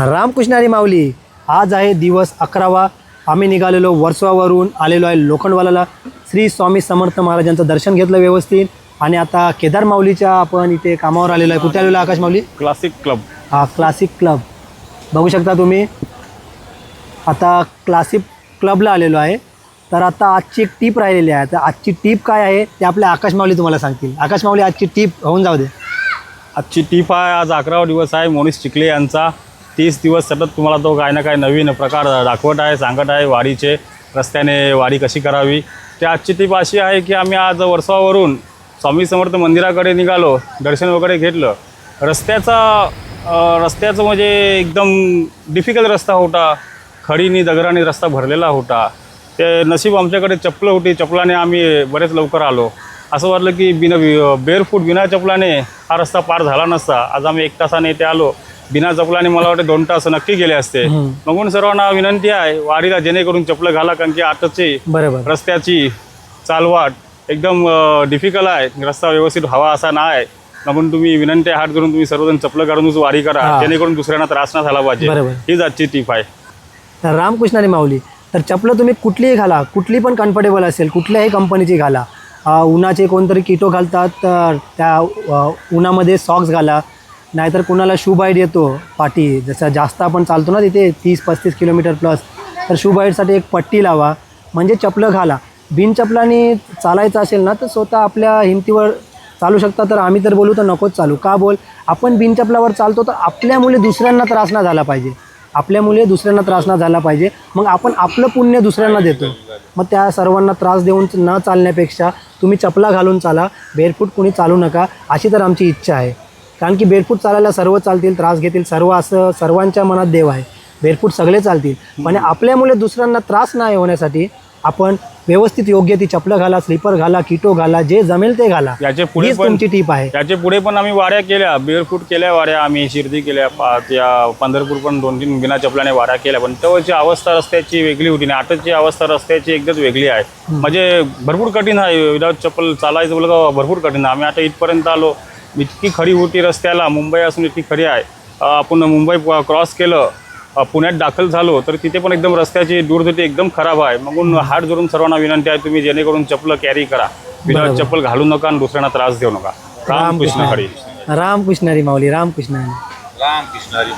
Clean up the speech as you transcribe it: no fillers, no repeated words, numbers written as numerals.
रामकृष्ण हरी माऊली. आज आहे दिवस 11वा. आम्ही निघालेलो वर्सोवावरून आलेलो आहे लोखंडवालाला. श्री स्वामी समर्थ महाराजांचं दर्शन घेतलं व्यवस्थित आणि आता केदार माऊलीच्या आपण इथे कामावर आलेलो आहे. कुठे आलेलो आकाश माऊली? Classic club. हा क्लासिक क्लब बघू शकता तुम्ही. आता क्लासिक क्लबला आलेलो आहे. तर आता आजची एक टीप राहिलेली आहे. तर आजची टीप काय आहे ते आपले आकाश माऊली तुम्हाला सांगतील. आकाश माऊली आजची टीप होऊन जाऊ दे. आजची टीप आहे. आज 11वा दिवस आहे मोनिश चिखले यांचा. 30 दिवस सतत तुम्हाला तो काय ना काय नवीन प्रकार दाखवत आहे, सांगत आहे वारीचे, रस्त्याने वारी कशी करावी. ते आजची टीप अशी आहे की आम्ही आज वर्सोवावरून स्वामी समर्थ मंदिराकडे निघालो, दर्शन वगैरे घेतलं. रस्त्याचं म्हणजे एकदम डिफिकल्ट रस्ता होता. खडीनी दगडाने रस्ता भरलेला होता. ते नशीब आमच्याकडे चप्पल होती, चपलाने आम्ही बरेच लवकर आलो. असं वाटलं की बेअरफूट बिना चपलाने हा रस्ता पार झाला नसता. आज आम्ही 1 तासाने इथे आलो. बिना चपलाने मला वाटतं 2 तास नक्की गेले असते. म्हणून सर्वांना विनंती आहे वारीला जेणेकरून चपलं घाला, कारण की आताची बरोबर रस्त्याची चालवाट एकदम डिफिकल्ट आहे. रस्ता व्यवस्थित हवा असा नाही. म्हणून तुम्ही विनंती हात करून तुम्ही सर्वजण चपलं काढूनच वारी करा, जेणेकरून दुसऱ्यांना त्रास न झाला पाहिजे. हीच आजची टीप आहे. तर रामकृष्ण हरी माऊली. तर चपलं तुम्ही कुठलीही घाला, कुठली पण कम्फर्टेबल असेल, कुठल्याही कंपनीची घाला. उन्हाचे कोणतरी किटो घालतात तर त्या उन्हामध्ये सॉक्स घाला. नाहीतर कुणाला शू बाईट येतो पाठी, जसं जास्त आपण चालतो ना तिथे 30-35 किलोमीटर प्लस, तर शू बाईटसाठी एक पट्टी लावा, म्हणजे चपलं घाला. बिन चपलाने चालायचं असेल ना तर स्वतः आपल्या हिमतीवर चालू शकता. तर आम्ही तर बोलू तर नकोच चालू. का बोल, आपण बिन चपलावर चालतो तर आपल्यामुळे दुसऱ्यांना त्रास ना झाला पाहिजे. आपल्यामुळे दुसऱ्यांना त्रास ना झाला पाहिजे. मग आपण आपलं पुण्य दुसऱ्यांना देतो. मग त्या सर्वांना त्रास देऊन न चालण्यापेक्षा तुम्ही चपला घालून चाला, बेअरफूट कुणी चालू नका, अशी तर आमची इच्छा आहे. कारण की बेअरफूट चालायला सर्व चालतील, त्रास घेतील सर्व, असं सर्वांच्या मनात देव आहे. बेअरफूट सगळे चालतील, पण आपल्यामुळे दुसऱ्यांना त्रास नाही होण्यासाठी आपण व्यवस्थित योग्य ती चपलं घाला, स्लीपर घाला, किटो घाला, जे जमेल ते घाला. याचे पुढे तुमची टीप आहे. याचे पुढे पण आम्ही वाऱ्या केल्या, बेअरफूट केल्या वाऱ्या, आम्ही शिर्डी केल्या, त्या पंढरपूर पण 2-3 बिना चपलाने वाऱ्या केल्या. पण तेव्हाची अवस्था रस्त्याची वेगळी होती आणि आताची अवस्था रस्त्याची एकदम वेगळी आहे. म्हणजे भरपूर कठीण आहे. विदाउट चप्पल चालायचं बोललं का भरपूर कठीण आहे. आम्ही आता इथपर्यंत आलो. इतकी खडी होती रस्त्याला, मुंबई असून इतकी खडी आहे. आपण मुंबई क्रॉस केलं, पुण्यात दाखल झालो तर तिथे पण एकदम रस्त्याची दूरगती एकदम खराब आहे. म्हणून हात जोडून सर्वांना विनंती आहे, तुम्ही जेणेकरून चप्पल कॅरी करा, विदाउट चप्पल घालू नका आणि दुसऱ्यांना त्रास देऊ नका. रामकृष्ण हरी. रामकृष्ण हरी माऊली. रामकृष्ण हरी. रामकृष्ण हरी.